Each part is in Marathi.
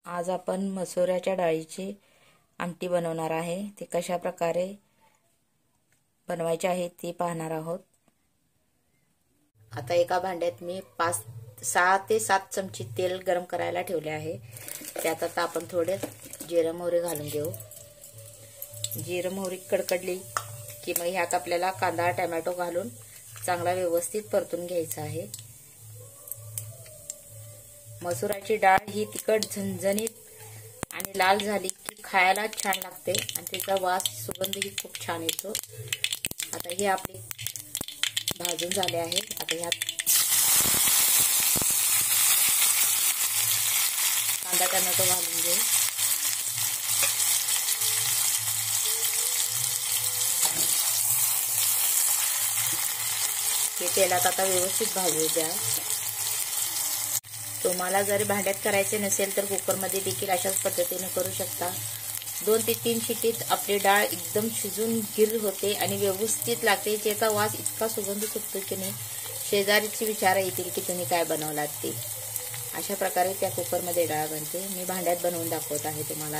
आज आपण मसुराच्या डाळीची आमटी बनवणार आहे। ते कशा प्रकारे बनवायचे आहे ते पाहणार आहोत। आता एका भांड्यात मी 6 ते 7 चमचे तेल गरम करायला ठेवले आहे। त्यात आता आपण थोडे जिरे मोहरी घालून घेऊ। जिरे मोहरी कडकडली की मग ह्यात आपल्याला कांदा टोमॅटो घालून चांगला व्यवस्थित परतून घ्यायचा आहे। मसुराची डाळ ही तिखट झणझणीत आणि लाल झाली की खायला छान लागते आणि त्याचा वास सुगंधही खूप छान येतो। आता हे आपले भाजून झाले आहे। आता ह्यात कांदा टोमॅटो घालून घेऊ। हे तेलात आता व्यवस्थित भाजू द्या। तुम्हाला जर भांड्यात करायचे नसेल तर कुकरमध्ये देखील अशाच पद्धतीने करू शकता। 2 ते 3 शिटीत आपली डाळ एकदम शिजून गिर होते आणि व्यवस्थित लागते। त्याचा वास इतका सुगंध सुटतो की नाही शेजारीची विचार येतील की तुम्ही काय बनवलात ते। अशा प्रकारे त्या कुकरमध्ये डाळ बनते। मी भांड्यात बनवून दाखवत आहे तुम्हाला।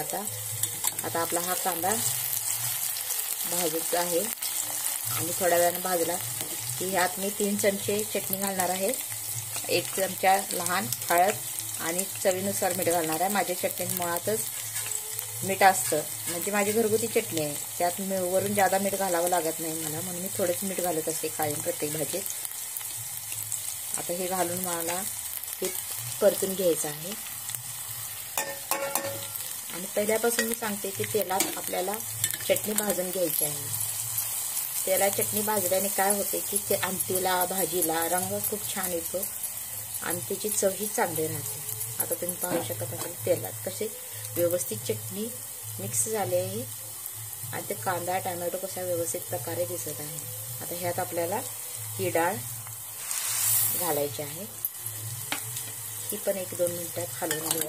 आता आपला हा कांदा भाजायचा आहे आणि थोड्या वेळाने भाजला की ह्यात मी 3 चमचे चटणी घालणार आहे। 1 चमचा लहान हळद आणि चवीनुसार मीठ घालणार आहे। माझ्या चटणीत मुळातच मीठ असतं, म्हणजे माझी घरगुती चटणी आहे। त्यात वरून जादा मीठ घालावं लागत नाही मला, म्हणून मी थोडंच मीठ घालत असते कायम प्रत्येक भाजीत। आता हे घालून मला हे परतून घ्यायचं आहे। आणि पहिल्यापासून मी सांगते की तेलात आपल्याला चटणी भाजून घ्यायची आहे। तेला चटणी भाजल्याने काय होते की ते आमटीला भाजीला रंग खूप छान येतो आणि त्याची चवही चांगली राहते। आता तुम्ही पाहू शकत असाल तेलात कसे व्यवस्थित चटणी मिक्स झाली आहे आणि ते कांदा टोमॅटो कसा व्यवस्थित प्रकारे दिसत आहे। आता ह्यात आपल्याला ही डाळ घालायची आहे। ही पण 1-2 मिनिटात हलवून घेऊ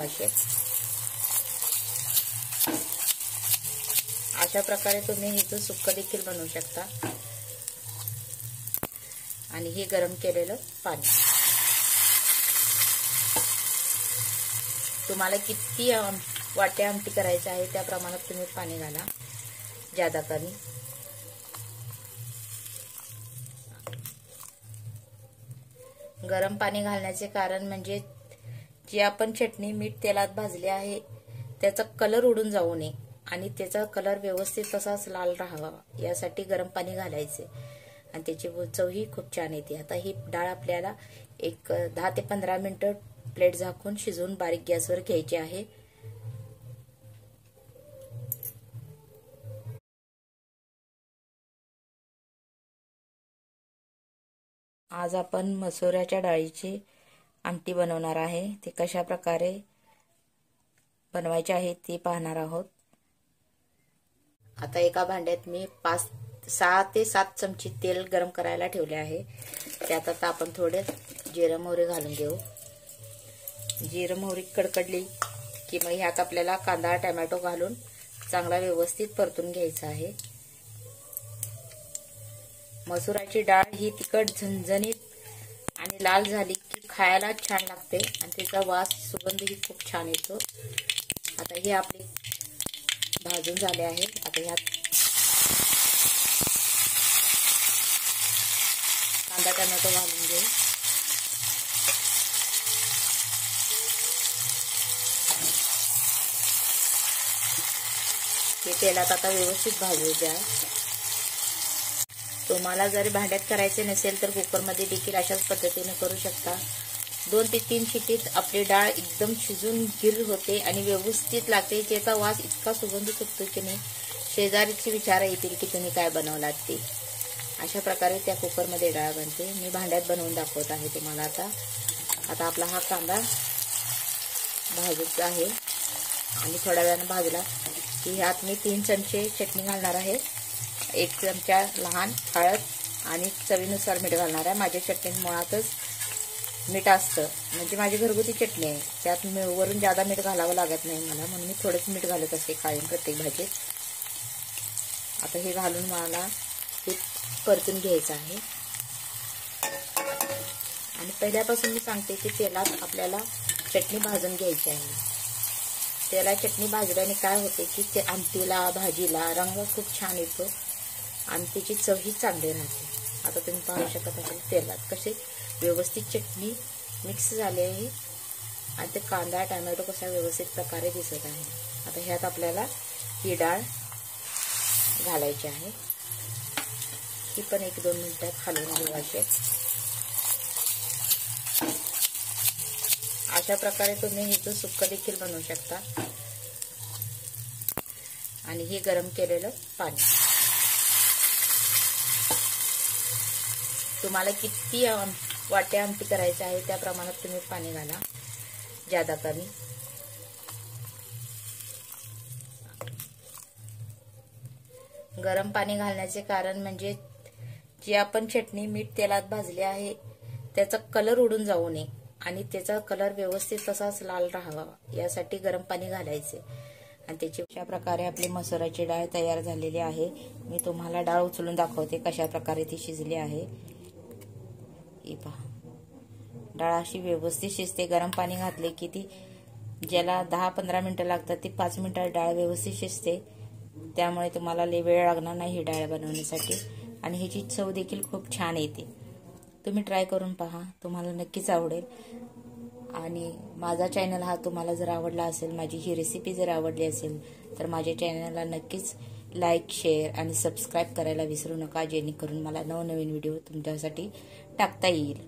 अशा प्रकारे तुम्ही ह्याचं सुक्क देखील बनवू शकता। आणि हे गरम केलेलं पाणी तुम्हाला किती वाट्या आमटी करायचं आहे त्या प्रमाणात तुम्ही पाणी घाला, जादा कमी। गरम पाणी घालण्याचे कारण म्हणजे जी आपण चटणी मीठ तेलात भाजली आहे त्याचा कलर उडून जाऊ नये आणि त्याचा कलर व्यवस्थित तसाच लाल राहावा यासाठी गरम पाणी घालायचे आणि त्याची चवही खूप छान येते। आता ही डाळ आपल्याला 10 ते 15 मिनिटं प्लेट झाकून शिजवून बारीक गॅसवर घ्यायची आहे। आज आपण मसुराच्या डाळीची आमटी बनवणार आहे। ते कशा प्रकारे बनवायचे आहे ते पाहणार आहोत। आता एका भांड्यात मी 6 ते 7 चमचे तेल गरम करायला ठेवले आहे। त्यात आता आपण थोडे जिरे मोहरी घालून घेऊ। जिरे मोहरी कडकडली की मग ह्यात आपल्याला कांदा टोमॅटो घालून चांगला व्यवस्थित परतून घ्यायचा आहे। मसुराची डाळ ही तिखट झणझणीत आणि लाल झाली की खायला छान लागते आणि त्याचा वास सुगंधही खूप छान येतो। आता हे आपले भाजून झाले आहे। आता ह्यात कांदा टोमॅटो घालून घेऊ। हे तेलात आता व्यवस्थित भाजू द्या। तुम्हाला जर भांड्यात करायचे नसेल तर कुकरमध्ये देखील अशाच पद्धतीने करू शकता। 2 ते 3 शिटीत आपली डाळ एकदम शिजून गिर होते आणि व्यवस्थित लागते। त्याचा वास इतका सुगंध सुटतो की नाही शेजारीची विचार येतील की तुम्ही काय बनवलात ते। अशा प्रकारे त्या कुकरमध्ये डाळ बनते। मी भांड्यात बनवून दाखवत आहे तुम्हाला। आता आपला हा कांदा भाजायचा आहे आणि थोड्या वेळाने भाजला की ह्यात मी 3 चमचे चटणी घालणार आहे। 1 चमचा लहान हळद आणि चवीनुसार मीठ घालणार आहे। माझ्या चटणीत मुळातच मीठ असतं, म्हणजे माझी घरगुती चटणी आहे। त्यात वरून जादा मीठ घालावं लागत नाही मला, म्हणून मी थोडंच मीठ घालत असते कायम प्रत्येक भाजीत। आता हे घालून मला हे परतून घ्यायचं आहे। आणि पहिल्यापासून मी सांगते की तेलात आपल्याला चटणी भाजून घ्यायची आहे। त्याला चटणी भाजल्याने काय होते की ते आमटीला भाजीला रंग खूप छान येतो आणि त्याची चवही चांगली राहते. आता तुम्ही पाहू शकत असाल तेलात कसे व्यवस्थित चटणी मिक्स झाली आहे आणि ते कांदा टोमॅटो कसा व्यवस्थित प्रकारे दिसत आहे. आता ह्यात आपल्याला ही डाळ घालायची आहे. ही पण 1-2 मिनिटात हलवून घेऊ. अशा प्रकारे तुम्ही हिचं सुक्क देखील बनवू शकता. आणि हे गरम केलेलं पाणी तुम्हाला किती वाट्या आमटी करायचं आहे त्या प्रमाणात तुम्ही पाणी घाला, जादा कमी. गरम पाणी घालण्याचे कारण म्हणजे जी आपण चटणी मीठ तेलात भाजली आहे त्याचा कलर उडून जाऊ नये आणि त्याचा कलर व्यवस्थित तसाच लाल राहावा यासाठी गरम पाणी घालायचे. आणि त्याची अशा प्रकारे आपली मसुराची डाळ तयार झालेली आहे. मी तुम्हाला डाळ उचलून दाखवते कशा प्रकारे ती शिजली आहे. ही पहा, डाळ अशी व्यवस्थित शिजते. गरम पाणी घातले की ती ज्याला 10-15 मिनिटं लागतात ती 5 मिनिटात डाळ व्यवस्थित शिजते. त्यामुळे तुम्हाला लय वेळ लागणार नाही ही डाळ बनवण्यासाठी आणि ह्याची चव देखील खूप छान येते. तुम्ही ट्राय करून पहा, तुम्हाला नक्कीच आवडेल. आणि माझा चॅनल हा तुम्हाला जर आवडला असेल, माझी ही रेसिपी जर आवडली असेल तर माझ्या चॅनलला नक्कीच लाईक, शेअर आणि सबस्क्राईब करायला विसरू नका, जेणेकरून मला नवनवीन व्हिडिओ तुमच्यासाठी टाकता येईल.